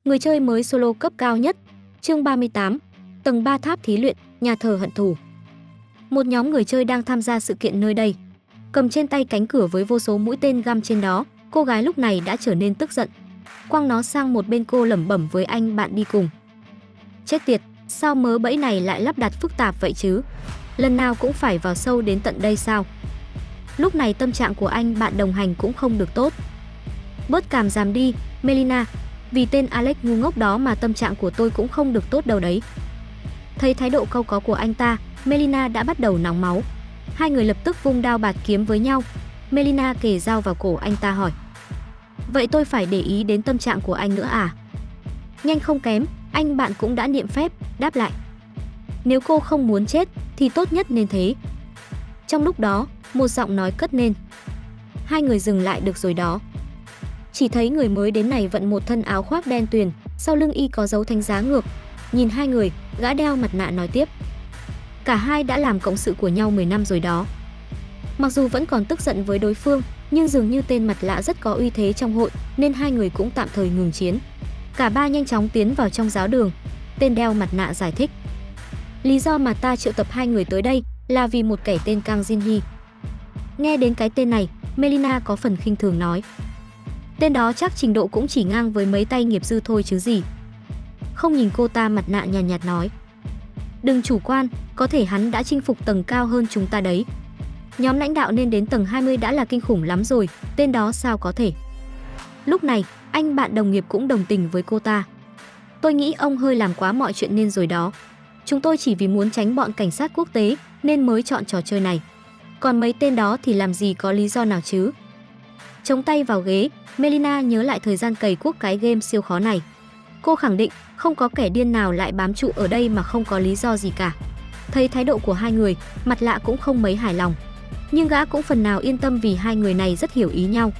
Người chơi mới solo cấp cao nhất. Chương 38. Tầng 3 tháp thí luyện, nhà thờ hận thù. Một nhóm người chơi đang tham gia sự kiện nơi đây. Cầm trên tay cánh cửa với vô số mũi tên găm trên đó, cô gái lúc này đã trở nên tức giận. Quăng nó sang một bên, cô lẩm bẩm với anh bạn đi cùng. Chết tiệt, sao mớ bẫy này lại lắp đặt phức tạp vậy chứ? Lần nào cũng phải vào sâu đến tận đây sao? Lúc này tâm trạng của anh bạn đồng hành cũng không được tốt. Bớt cảm giảm đi, Melina. Vì tên Alex ngu ngốc đó mà tâm trạng của tôi cũng không được tốt đâu đấy. Thấy thái độ cau có của anh ta, Melina đã bắt đầu nóng máu. Hai người lập tức vung đao bạt kiếm với nhau. Melina kề dao vào cổ anh ta hỏi: vậy tôi phải để ý đến tâm trạng của anh nữa à? Nhanh không kém, anh bạn cũng đã niệm phép, đáp lại: nếu cô không muốn chết thì tốt nhất nên thế. Trong lúc đó, một giọng nói cất lên: hai người dừng lại được rồi đó. Chỉ thấy người mới đến này vận một thân áo khoác đen tuyền, sau lưng y có dấu thánh giá ngược. Nhìn hai người, gã đeo mặt nạ nói tiếp: cả hai đã làm cộng sự của nhau 10 năm rồi đó. Mặc dù vẫn còn tức giận với đối phương, nhưng dường như tên mặt lạ rất có uy thế trong hội, nên hai người cũng tạm thời ngừng chiến. Cả ba nhanh chóng tiến vào trong giáo đường. Tên đeo mặt nạ giải thích: lý do mà ta triệu tập hai người tới đây là vì một kẻ tên Kang Jin-hee. Nghe đến cái tên này, Melina có phần khinh thường nói: tên đó chắc trình độ cũng chỉ ngang với mấy tay nghiệp dư thôi chứ gì. Không nhìn cô ta, mặt nạ nhàn nhạt nói: đừng chủ quan, có thể hắn đã chinh phục tầng cao hơn chúng ta đấy. Nhóm lãnh đạo nên đến tầng 20 đã là kinh khủng lắm rồi, tên đó sao có thể. Lúc này, anh bạn đồng nghiệp cũng đồng tình với cô ta: tôi nghĩ ông hơi làm quá mọi chuyện nên rồi đó. Chúng tôi chỉ vì muốn tránh bọn cảnh sát quốc tế nên mới chọn trò chơi này. Còn mấy tên đó thì làm gì có lý do nào chứ. Chống tay vào ghế, Melina nhớ lại thời gian cày cuốc cái game siêu khó này. Cô khẳng định không có kẻ điên nào lại bám trụ ở đây mà không có lý do gì cả. Thấy thái độ của hai người, mặt lạ cũng không mấy hài lòng. Nhưng gã cũng phần nào yên tâm vì hai người này rất hiểu ý nhau.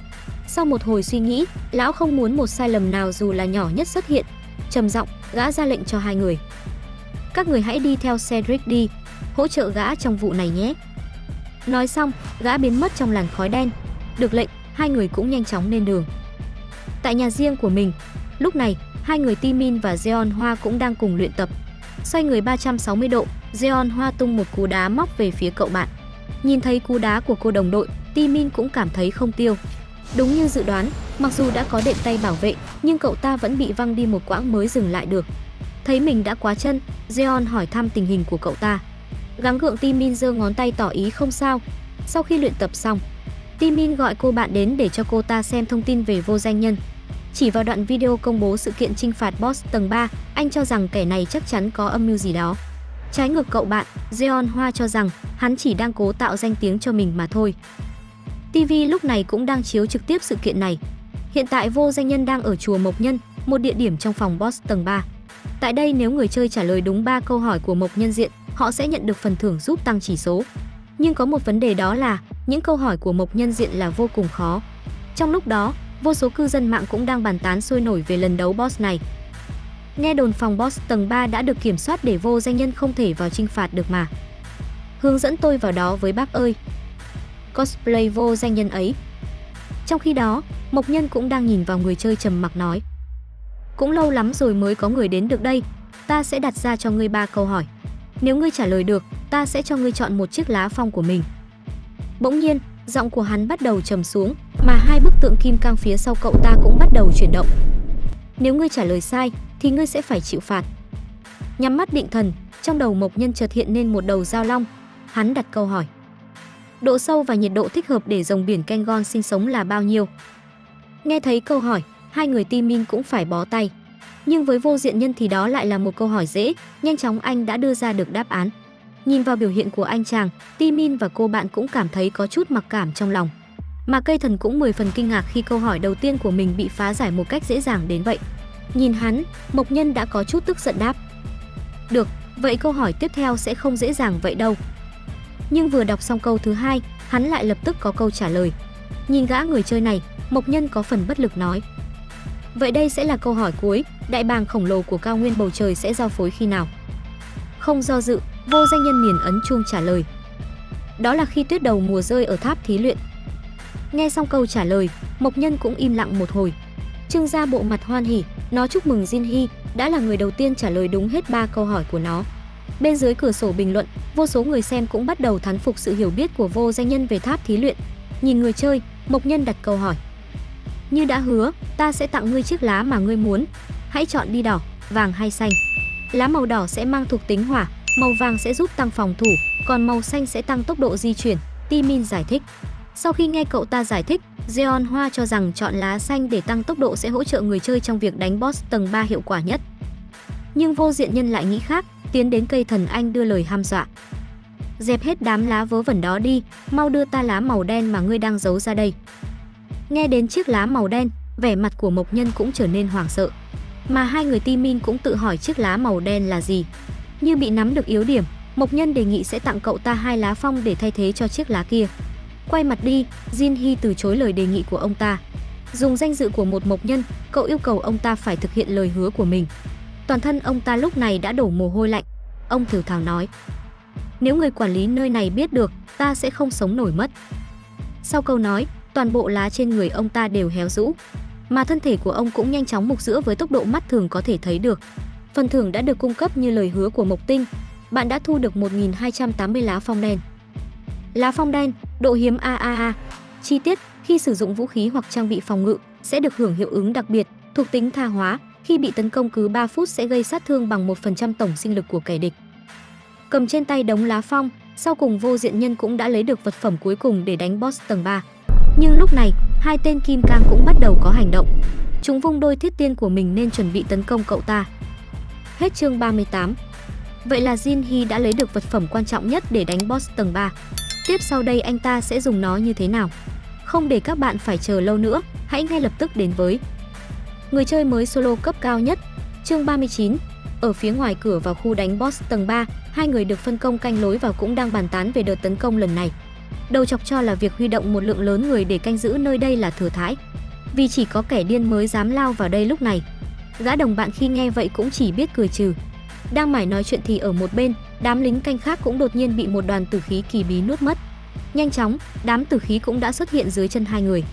Sau một hồi suy nghĩ, lão không muốn một sai lầm nào dù là nhỏ nhất xuất hiện. Trầm giọng, gã ra lệnh cho hai người: các người hãy đi theo Cedric đi, hỗ trợ gã trong vụ này nhé. Nói xong, gã biến mất trong làn khói đen. Được lệnh, hai người cũng nhanh chóng lên đường. Tại nhà riêng của mình, lúc này, hai người Timin và Jeon Hoa cũng đang cùng luyện tập. Xoay người 360 độ, Jeon Hoa tung một cú đá móc về phía cậu bạn. Nhìn thấy cú đá của cô đồng đội, Timin cũng cảm thấy không tiêu. Đúng như dự đoán, mặc dù đã có đệm tay bảo vệ, nhưng cậu ta vẫn bị văng đi một quãng mới dừng lại được. Thấy mình đã quá chân, Jeon hỏi thăm tình hình của cậu ta. Gắng gượng, Timin giơ ngón tay tỏ ý không sao. Sau khi luyện tập xong, Timin gọi cô bạn đến để cho cô ta xem thông tin về vô danh nhân. Chỉ vào đoạn video công bố sự kiện trinh phạt boss tầng 3, anh cho rằng kẻ này chắc chắn có âm mưu gì đó. Trái ngược cậu bạn, Jeon Hoa cho rằng hắn chỉ đang cố tạo danh tiếng cho mình mà thôi. TV lúc này cũng đang chiếu trực tiếp sự kiện này. Hiện tại vô danh nhân đang ở chùa Mộc Nhân, một địa điểm trong phòng boss tầng 3. Tại đây nếu người chơi trả lời đúng 3 câu hỏi của Mộc Nhân diện, họ sẽ nhận được phần thưởng giúp tăng chỉ số. Nhưng có một vấn đề, đó là những câu hỏi của Mộc Nhân diện là vô cùng khó. Trong lúc đó, vô số cư dân mạng cũng đang bàn tán sôi nổi về lần đấu boss này. Nghe đồn phòng boss tầng 3 đã được kiểm soát để vô danh nhân không thể vào trinh phạt được mà. Hướng dẫn tôi vào đó với bác ơi. Cosplay vô danh nhân ấy. Trong khi đó, Mộc Nhân cũng đang nhìn vào người chơi trầm mặc nói: cũng lâu lắm rồi mới có người đến được đây. Ta sẽ đặt ra cho ngươi 3 câu hỏi. Nếu ngươi trả lời được, ta sẽ cho ngươi chọn một chiếc lá phong của mình. Bỗng nhiên, giọng của hắn bắt đầu trầm xuống, mà hai bức tượng kim cang phía sau cậu ta cũng bắt đầu chuyển động. Nếu ngươi trả lời sai, thì ngươi sẽ phải chịu phạt. Nhắm mắt định thần, trong đầu Mộc Nhân chợt hiện lên một đầu dao long. Hắn đặt câu hỏi: độ sâu và nhiệt độ thích hợp để rồng biển Kengon sinh sống là bao nhiêu? Nghe thấy câu hỏi, hai người Timin cũng phải bó tay. Nhưng với vô diện nhân thì đó lại là một câu hỏi dễ, nhanh chóng anh đã đưa ra được đáp án. Nhìn vào biểu hiện của anh chàng, Timin và cô bạn cũng cảm thấy có chút mặc cảm trong lòng. Mà cây thần cũng 10 phần kinh ngạc khi câu hỏi đầu tiên của mình bị phá giải một cách dễ dàng đến vậy. Nhìn hắn, Mộc Nhân đã có chút tức giận đáp: được, vậy câu hỏi tiếp theo sẽ không dễ dàng vậy đâu. Nhưng vừa đọc xong câu thứ hai, hắn lại lập tức có câu trả lời. Nhìn gã người chơi này, Mộc Nhân có phần bất lực nói: vậy đây sẽ là câu hỏi cuối, đại bàng khổng lồ của cao nguyên bầu trời sẽ giao phối khi nào? Không do dự, vô danh nhân liền ấn chuông trả lời: đó là khi tuyết đầu mùa rơi ở tháp thí luyện. Nghe xong câu trả lời, Mộc Nhân cũng im lặng một hồi. Trưng ra bộ mặt hoan hỉ, Nó chúc mừng Jin Hee đã là người đầu tiên trả lời đúng hết 3 câu hỏi của nó. Bên dưới cửa sổ bình luận, vô số người xem cũng bắt đầu thán phục sự hiểu biết của Vô Danh Nhân về tháp thí luyện. Nhìn người chơi, Mộc Nhân đặt câu hỏi. Như đã hứa, ta sẽ tặng ngươi chiếc lá mà ngươi muốn. Hãy chọn đi đỏ, vàng hay xanh. Lá màu đỏ sẽ mang thuộc tính hỏa, màu vàng sẽ giúp tăng phòng thủ, còn màu xanh sẽ tăng tốc độ di chuyển, Timin giải thích. Sau khi nghe cậu ta giải thích, Jeon Hoa cho rằng chọn lá xanh để tăng tốc độ sẽ hỗ trợ người chơi trong việc đánh boss tầng 3 hiệu quả nhất. Nhưng Vô Diện Nhân lại nghĩ khác, tiến đến cây thần anh đưa lời hăm dọa. Dẹp hết đám lá vớ vẩn đó đi, mau đưa ta lá màu đen mà ngươi đang giấu ra đây. Nghe đến chiếc lá màu đen, vẻ mặt của Mộc Nhân cũng trở nên hoảng sợ. Mà hai người Timin cũng tự hỏi chiếc lá màu đen là gì. Như bị nắm được yếu điểm, Mộc Nhân đề nghị sẽ tặng cậu ta 2 lá phong để thay thế cho chiếc lá kia. Quay mặt đi, Jin Hee từ chối lời đề nghị của ông ta. Dùng danh dự của một Mộc Nhân, cậu yêu cầu ông ta phải thực hiện lời hứa của mình. Toàn thân ông ta lúc này đã đổ mồ hôi lạnh. Ông thều thào nói: nếu người quản lý nơi này biết được, ta sẽ không sống nổi mất. Sau câu nói, toàn bộ lá trên người ông ta đều héo rũ, mà thân thể của ông cũng nhanh chóng mục rữa với tốc độ mắt thường có thể thấy được. Phần thưởng đã được cung cấp như lời hứa của Mộc Tinh. Bạn đã thu được 1280 lá phong đen. Lá phong đen, độ hiếm AAA. Chi tiết, khi sử dụng vũ khí hoặc trang bị phòng ngự sẽ được hưởng hiệu ứng đặc biệt, thuộc tính tha hóa, khi bị tấn công cứ 3 phút sẽ gây sát thương bằng 1% tổng sinh lực của kẻ địch. Cầm trên tay đống lá phong, sau cùng Vô Diện Nhân cũng đã lấy được vật phẩm cuối cùng để đánh boss tầng 3. Nhưng lúc này, hai tên Kim Cang cũng bắt đầu có hành động. Chúng vung đôi thiết tiên của mình nên chuẩn bị tấn công cậu ta. Hết chương 38. Vậy là Jin Hee đã lấy được vật phẩm quan trọng nhất để đánh boss tầng 3. Tiếp sau đây anh ta sẽ dùng nó như thế nào? Không để các bạn phải chờ lâu nữa, hãy ngay lập tức đến với người chơi mới solo cấp cao nhất. Chương 39. Ở phía ngoài cửa vào khu đánh boss tầng 3, hai người được phân công canh lối vào cũng đang bàn tán về đợt tấn công lần này. Đầu chọc cho là việc huy động một lượng lớn người để canh giữ nơi đây là thừa thãi, vì chỉ có kẻ điên mới dám lao vào đây lúc này. Gã đồng bạn khi nghe vậy cũng chỉ biết cười trừ. Đang mải nói chuyện thì ở một bên, đám lính canh khác cũng đột nhiên bị một đoàn tử khí kỳ bí nuốt mất. Nhanh chóng, đám tử khí cũng đã xuất hiện dưới chân hai người.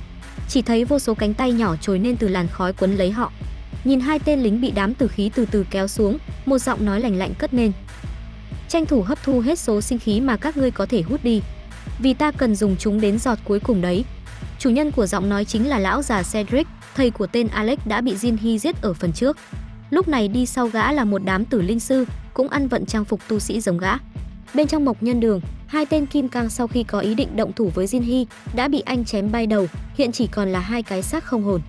Chỉ thấy vô số cánh tay nhỏ trồi lên từ làn khói quấn lấy họ. Nhìn hai tên lính bị đám tử khí từ từ kéo xuống, một giọng nói lạnh lạnh cất lên: tranh thủ hấp thu hết số sinh khí mà các ngươi có thể hút đi, vì ta cần dùng chúng đến giọt cuối cùng đấy. Chủ nhân của giọng nói chính là lão già Cedric, thầy của tên Alex đã bị Jin Hee giết ở phần trước. Lúc này đi sau gã là một đám tử linh sư, cũng ăn vận trang phục tu sĩ giống gã. Bên trong Mộc Nhân Đường, hai tên Kim Cang sau khi có ý định động thủ với Jin Hee đã bị anh chém bay đầu, hiện chỉ còn là hai cái xác không hồn.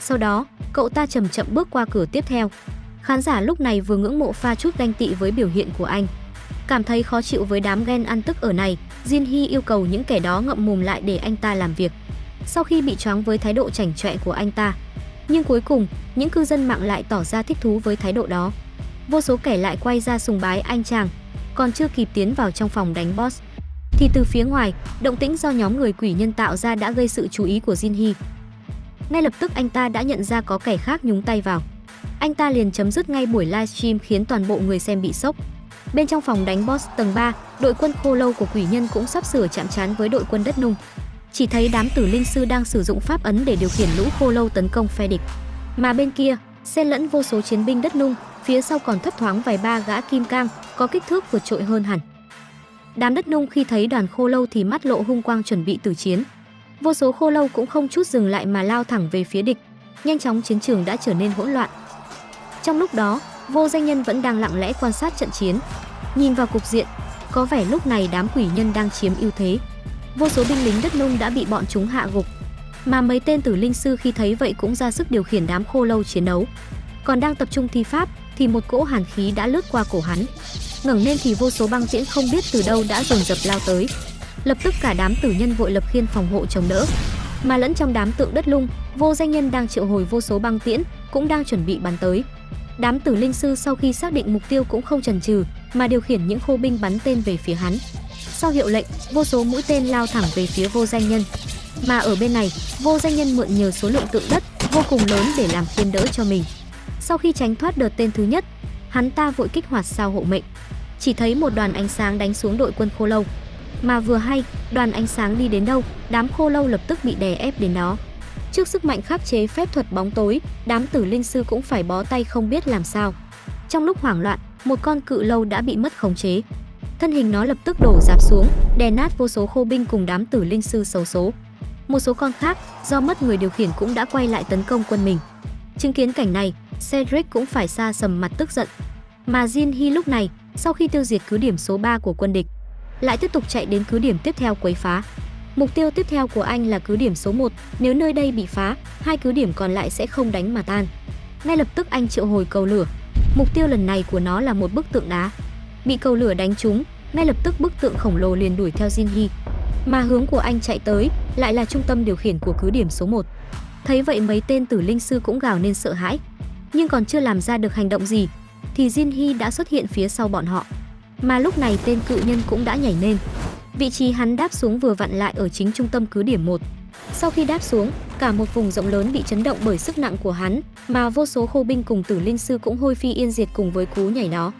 Sau đó, cậu ta chậm chậm bước qua cửa tiếp theo. Khán giả lúc này vừa ngưỡng mộ pha chút ganh tị với biểu hiện của anh. Cảm thấy khó chịu với đám ghen ăn tức ở này, Jin Hee yêu cầu những kẻ đó ngậm mồm lại để anh ta làm việc. Sau khi bị choáng với thái độ chảnh chọe của anh ta, nhưng cuối cùng, những cư dân mạng lại tỏ ra thích thú với thái độ đó. Vô số kẻ lại quay ra sùng bái anh chàng. Còn chưa kịp tiến vào trong phòng đánh boss, thì từ phía ngoài, động tĩnh do nhóm người quỷ nhân tạo ra đã gây sự chú ý của Jin Hee. Ngay lập tức anh ta đã nhận ra có kẻ khác nhúng tay vào. Anh ta liền chấm dứt ngay buổi livestream khiến toàn bộ người xem bị sốc. Bên trong phòng đánh boss tầng 3, đội quân khô lâu của quỷ nhân cũng sắp sửa chạm trán với đội quân đất nung. Chỉ thấy đám tử linh sư đang sử dụng pháp ấn để điều khiển lũ khô lâu tấn công phe địch. Mà bên kia, xen lẫn vô số chiến binh đất nung, phía sau còn thấp thoáng vài ba gã Kim Cang có kích thước vượt trội hơn hẳn. Đám đất nung khi thấy đoàn khô lâu thì mắt lộ hung quang chuẩn bị tử chiến. Vô số khô lâu cũng không chút dừng lại mà lao thẳng về phía địch. Nhanh chóng chiến trường đã trở nên hỗn loạn. Trong lúc đó, Vô Danh Nhân vẫn đang lặng lẽ quan sát trận chiến. Nhìn vào cục diện, có vẻ lúc này đám quỷ nhân đang chiếm ưu thế. Vô số binh lính đất nung đã bị bọn chúng hạ gục. Mà mấy tên tử linh sư khi thấy vậy cũng ra sức điều khiển đám khô lâu chiến đấu. Còn đang tập trung thi pháp thì một cỗ hàn khí đã lướt qua cổ hắn. Ngẩng lên thì vô số băng tiễn không biết từ đâu đã dồn dập lao tới. Lập tức cả đám tử nhân vội lập khiên phòng hộ chống đỡ. Mà lẫn trong đám tượng đất lung, Vô Danh Nhân đang triệu hồi vô số băng tiễn cũng đang chuẩn bị bắn tới. Đám tử linh sư sau khi xác định mục tiêu cũng không chần chừ mà điều khiển những khô binh bắn tên về phía hắn. Sau hiệu lệnh, vô số mũi tên lao thẳng về phía Vô Danh Nhân. Mà ở bên này, Vô Danh Nhân mượn nhờ số lượng tượng đất vô cùng lớn để làm khiên đỡ cho mình. Sau khi tránh thoát đợt tên thứ nhất, hắn ta vội kích hoạt sao hộ mệnh. Chỉ thấy một đoàn ánh sáng đánh xuống đội quân khô lâu. Mà vừa hay, đoàn ánh sáng đi đến đâu, đám khô lâu lập tức bị đè ép đến đó. Trước sức mạnh khắc chế phép thuật bóng tối, đám tử linh sư cũng phải bó tay không biết làm sao. Trong lúc hoảng loạn, một con cự lâu đã bị mất khống chế. Thân hình nó lập tức đổ rạp xuống, đè nát vô số khô binh cùng đám tử linh sư xấu số. Một số con khác, do mất người điều khiển cũng đã quay lại tấn công quân mình. Chứng kiến cảnh này, Cedric cũng phải sa sầm mặt tức giận. Mà Jin Hee lúc này, sau khi tiêu diệt cứ điểm số 3 của quân địch, lại tiếp tục chạy đến cứ điểm tiếp theo quấy phá. Mục tiêu tiếp theo của anh là cứ điểm số 1, nếu nơi đây bị phá, hai cứ điểm còn lại sẽ không đánh mà tan. Ngay lập tức anh triệu hồi cầu lửa. Mục tiêu lần này của nó là một bức tượng đá. Bị cầu lửa đánh trúng, ngay lập tức bức tượng khổng lồ liền đuổi theo Jin Hee. Mà hướng của anh chạy tới lại là trung tâm điều khiển của cứ điểm số 1. Thấy vậy mấy tên tử linh sư cũng gào lên sợ hãi. Nhưng còn chưa làm ra được hành động gì thì Jin Hee đã xuất hiện phía sau bọn họ. Mà lúc này tên cự nhân cũng đã nhảy lên. Vị trí hắn đáp xuống vừa vặn lại ở chính trung tâm cứ điểm 1. Sau khi đáp xuống, cả một vùng rộng lớn bị chấn động bởi sức nặng của hắn, mà vô số khô binh cùng tử linh sư cũng hôi phi yên diệt cùng với cú nhảy đó.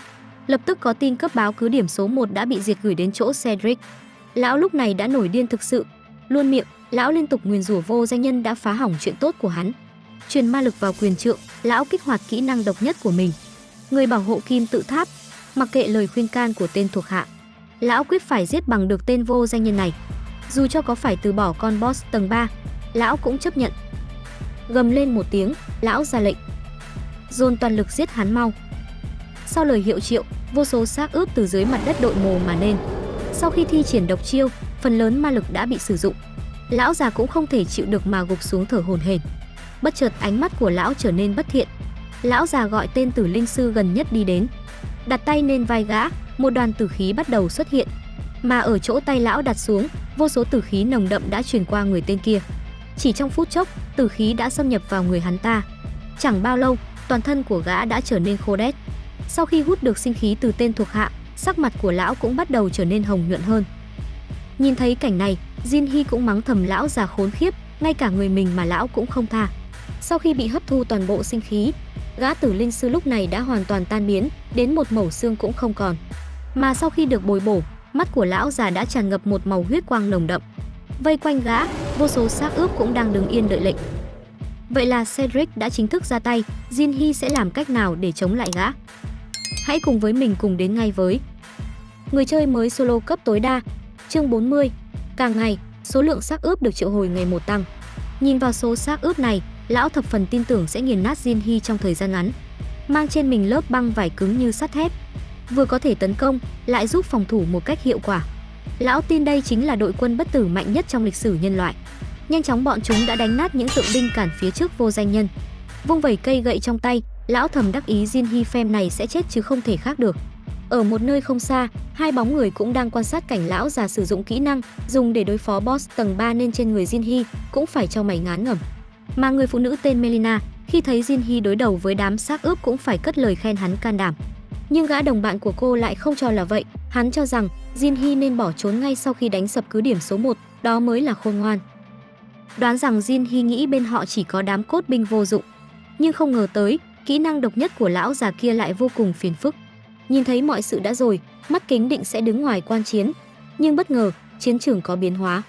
Lập tức có tin cấp báo cứ điểm số 1 đã bị diệt gửi đến chỗ Cedric. Lão lúc này đã nổi điên thực sự, luôn miệng, lão liên tục nguyền rủa vô danh nhân đã phá hỏng chuyện tốt của hắn. Truyền ma lực vào quyền trượng, lão kích hoạt kỹ năng độc nhất của mình. Người bảo hộ kim tự tháp, mặc kệ lời khuyên can của tên thuộc hạ, lão quyết phải giết bằng được tên vô danh nhân này. Dù cho có phải từ bỏ con boss tầng 3, lão cũng chấp nhận. Gầm lên một tiếng, lão ra lệnh. Dồn toàn lực giết hắn mau. Sau lời hiệu triệu, vô số xác ướp từ dưới mặt đất đội mồ mà lên. Sau khi thi triển độc chiêu, phần lớn ma lực đã bị sử dụng. Lão già cũng không thể chịu được mà gục xuống thở hổn hển. Bất chợt ánh mắt của lão trở nên bất thiện. Lão già gọi tên tử linh sư gần nhất đi đến, đặt tay lên vai gã, một đoàn tử khí bắt đầu xuất hiện. Mà ở chỗ tay lão đặt xuống, vô số tử khí nồng đậm đã truyền qua người tên kia. Chỉ trong phút chốc, tử khí đã xâm nhập vào người hắn ta. Chẳng bao lâu, toàn thân của gã đã trở nên khô đét. Sau khi hút được sinh khí từ tên thuộc hạ, sắc mặt của lão cũng bắt đầu trở nên hồng nhuận hơn. Nhìn thấy cảnh này, Jin Hee cũng mắng thầm lão già khốn khiếp, ngay cả người mình mà lão cũng không tha. Sau khi bị hấp thu toàn bộ sinh khí, gã tử linh sư lúc này đã hoàn toàn tan biến, đến một mẩu xương cũng không còn. Mà sau khi được bồi bổ, mắt của lão già đã tràn ngập một màu huyết quang nồng đậm. Vây quanh gã, vô số xác ướp cũng đang đứng yên đợi lệnh. Vậy là Cedric đã chính thức ra tay, Jin Hee sẽ làm cách nào để chống lại gã? Hãy cùng với mình cùng đến ngay với người chơi mới solo cấp tối đa, chương 40. Càng ngày, số lượng xác ướp được triệu hồi ngày một tăng. Nhìn vào số xác ướp này, lão thập phần tin tưởng sẽ nghiền nát Jin Hee trong thời gian ngắn. Mang trên mình lớp băng vải cứng như sắt thép, vừa có thể tấn công, lại giúp phòng thủ một cách hiệu quả. Lão tin đây chính là đội quân bất tử mạnh nhất trong lịch sử nhân loại. Nhanh chóng bọn chúng đã đánh nát những tượng binh cản phía trước vô danh nhân. Vung vẩy cây gậy trong tay, lão thầm đắc ý Jin Hee phem này sẽ chết chứ không thể khác được. Ở một nơi không xa, hai bóng người cũng đang quan sát cảnh lão già sử dụng kỹ năng dùng để đối phó boss tầng 3 nên trên người Jin Hee cũng phải cho mày ngán ngẩm. Mà người phụ nữ tên Melina khi thấy Jin Hee đối đầu với đám xác ướp cũng phải cất lời khen hắn can đảm. Nhưng gã đồng bạn của cô lại không cho là vậy, hắn cho rằng Jin Hee nên bỏ trốn ngay sau khi đánh sập cứ điểm số 1, đó mới là khôn ngoan. Đoán rằng Jin Hee nghĩ bên họ chỉ có đám cốt binh vô dụng, nhưng không ngờ tới, kỹ năng độc nhất của lão già kia lại vô cùng phiền phức. Nhìn thấy mọi sự đã rồi, mắt kính định sẽ đứng ngoài quan chiến, nhưng bất ngờ, chiến trường có biến hóa.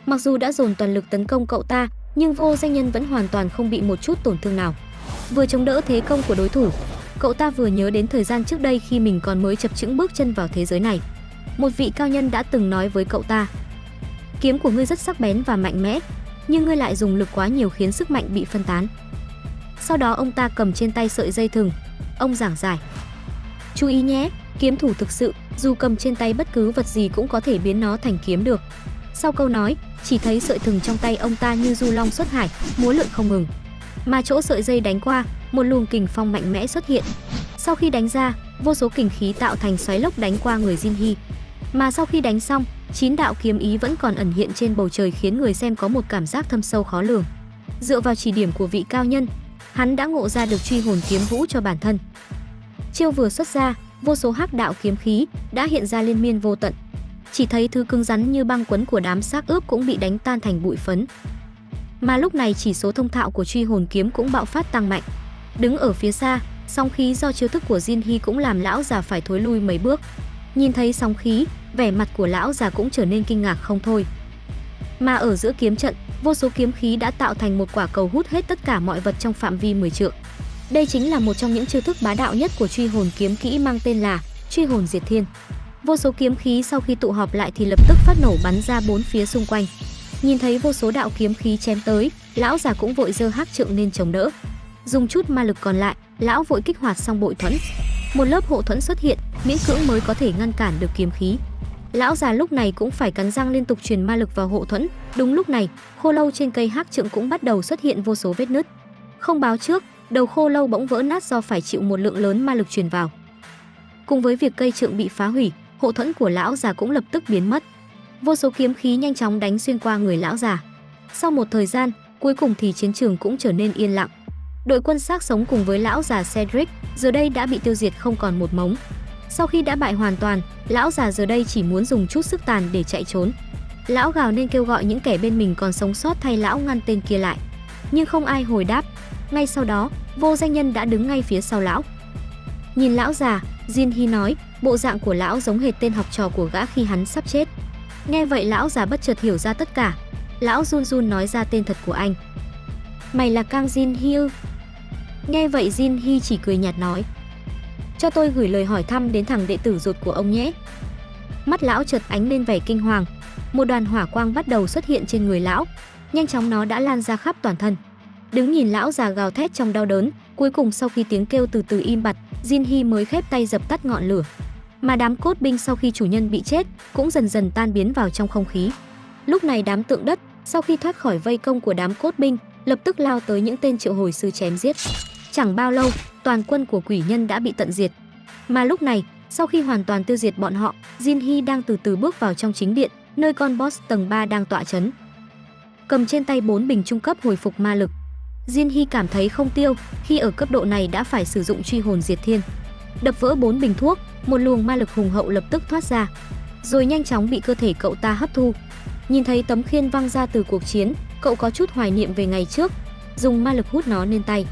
Mặc dù đã dồn toàn lực tấn công cậu ta, nhưng vô danh nhân vẫn hoàn toàn không bị một chút tổn thương nào. Vừa chống đỡ thế công của đối thủ, cậu ta vừa nhớ đến thời gian trước đây khi mình còn mới chập chững bước chân vào thế giới này. Một vị cao nhân đã từng nói với cậu ta: kiếm của ngươi rất sắc bén và mạnh mẽ, nhưng ngươi lại dùng lực quá nhiều khiến sức mạnh bị phân tán. Sau đó ông ta cầm trên tay sợi dây thừng, ông giảng giải: chú ý nhé, kiếm thủ thực sự, dù cầm trên tay bất cứ vật gì cũng có thể biến nó thành kiếm được. Sau câu nói, chỉ thấy sợi thừng trong tay ông ta như du long xuất hải, múa lượn không ngừng. Mà chỗ sợi dây đánh qua, một luồng kình phong mạnh mẽ xuất hiện. Sau khi đánh ra, vô số kình khí tạo thành xoáy lốc đánh qua người Jin Hee. Mà sau khi đánh xong, 9 đạo kiếm ý vẫn còn ẩn hiện trên bầu trời khiến người xem có một cảm giác thâm sâu khó lường. Dựa vào chỉ điểm của vị cao nhân, hắn đã ngộ ra được truy hồn kiếm vũ cho bản thân. Chiêu vừa xuất ra, vô số hắc đạo kiếm khí đã hiện ra liên miên vô tận. Chỉ thấy thứ cứng rắn như băng quấn của đám xác ướp cũng bị đánh tan thành bụi phấn. Mà lúc này chỉ số thông thạo của truy hồn kiếm cũng bạo phát tăng mạnh. Đứng ở phía xa, sóng khí do chiêu thức của Jin Hee cũng làm lão già phải thối lui mấy bước. Nhìn thấy sóng khí, vẻ mặt của lão già cũng trở nên kinh ngạc không thôi. Mà ở giữa kiếm trận, vô số kiếm khí đã tạo thành một quả cầu hút hết tất cả mọi vật trong phạm vi 10 trượng. Đây chính là một trong những chiêu thức bá đạo nhất của truy hồn kiếm kỹ mang tên là Truy hồn diệt thiên. Vô số kiếm khí sau khi tụ họp lại thì lập tức phát nổ bắn ra bốn phía xung quanh. Nhìn thấy vô số đạo kiếm khí chém tới, lão già cũng vội giơ hắc trượng lên chống đỡ. Dùng chút ma lực còn lại, lão vội kích hoạt xong bội thuẫn. Một lớp hộ thuẫn xuất hiện, miễn cưỡng mới có thể ngăn cản được kiếm khí. Lão già lúc này cũng phải cắn răng liên tục truyền ma lực vào hộ thuẫn. Đúng lúc này, khô lâu trên cây hắc trượng cũng bắt đầu xuất hiện vô số vết nứt. Không báo trước, đầu khô lâu bỗng vỡ nát do phải chịu một lượng lớn ma lực truyền vào. Cùng với việc cây trượng bị phá hủy, hộ thuẫn của lão già cũng lập tức biến mất. Vô số kiếm khí nhanh chóng đánh xuyên qua người lão già. Sau một thời gian, cuối cùng thì chiến trường cũng trở nên yên lặng. Đội quân xác sống cùng với lão già Cedric giờ đây đã bị tiêu diệt không còn một mống. Sau khi đã bại hoàn toàn, lão già giờ đây chỉ muốn dùng chút sức tàn để chạy trốn. Lão gào nên kêu gọi những kẻ bên mình còn sống sót thay lão ngăn tên kia lại, nhưng không ai hồi đáp. Ngay sau đó, vô danh nhân đã đứng ngay phía sau lão. Nhìn lão già, Jin Hy nói, bộ dạng của lão giống hệt tên học trò của gã khi hắn sắp chết. Nghe vậy lão già bất chợt hiểu ra tất cả. Lão run run nói ra tên thật của anh. Mày là Kang Jin Hy ư? Nghe vậy Jin Hy chỉ cười nhạt nói, cho tôi gửi lời hỏi thăm đến thằng đệ tử ruột của ông nhé. Mắt lão chợt ánh lên vẻ kinh hoàng. Một đoàn hỏa quang bắt đầu xuất hiện trên người lão. Nhanh chóng nó đã lan ra khắp toàn thân. Đứng nhìn lão già gào thét trong đau đớn. Cuối cùng sau khi tiếng kêu từ từ im bặt, Jin Hy mới khép tay dập tắt ngọn lửa. Mà đám cốt binh sau khi chủ nhân bị chết cũng dần dần tan biến vào trong không khí. Lúc này đám tượng đất sau khi thoát khỏi vây công của đám cốt binh lập tức lao tới những tên triệu hồi sư chém giết. Chẳng bao lâu, toàn quân của quỷ nhân đã bị tận diệt. Mà lúc này, sau khi hoàn toàn tiêu diệt bọn họ, Jin Hy đang từ từ bước vào trong chính điện, nơi con boss tầng 3 đang tọa trấn. Cầm trên tay 4 bình trung cấp hồi phục ma lực. Jin Hy cảm thấy không tiêu khi ở cấp độ này đã phải sử dụng truy hồn diệt thiên. Đập vỡ 4 bình thuốc, một luồng ma lực hùng hậu lập tức thoát ra, rồi nhanh chóng bị cơ thể cậu ta hấp thu. Nhìn thấy tấm khiên văng ra từ cuộc chiến, cậu có chút hoài niệm về ngày trước, dùng ma lực hút nó lên tay.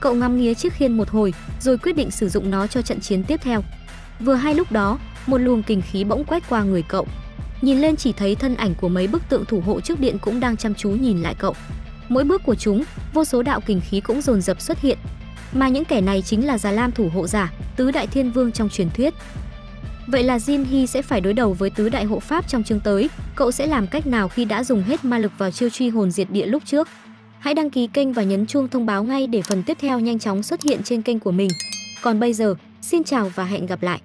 Cậu ngắm nghía chiếc khiên một hồi, rồi quyết định sử dụng nó cho trận chiến tiếp theo. Vừa hay lúc đó, một luồng kình khí bỗng quét qua người cậu. Nhìn lên chỉ thấy thân ảnh của mấy bức tượng thủ hộ trước điện cũng đang chăm chú nhìn lại cậu. Mỗi bước của chúng, vô số đạo kình khí cũng dồn dập xuất hiện. Mà những kẻ này chính là Già Lam thủ hộ giả, tứ đại thiên vương trong truyền thuyết. Vậy là Jin Hy sẽ phải đối đầu với tứ đại hộ pháp trong chương tới. Cậu sẽ làm cách nào khi đã dùng hết ma lực vào chiêu truy hồn diệt địa lúc trước? Hãy đăng ký kênh và nhấn chuông thông báo ngay để phần tiếp theo nhanh chóng xuất hiện trên kênh của mình. Còn bây giờ, xin chào và hẹn gặp lại.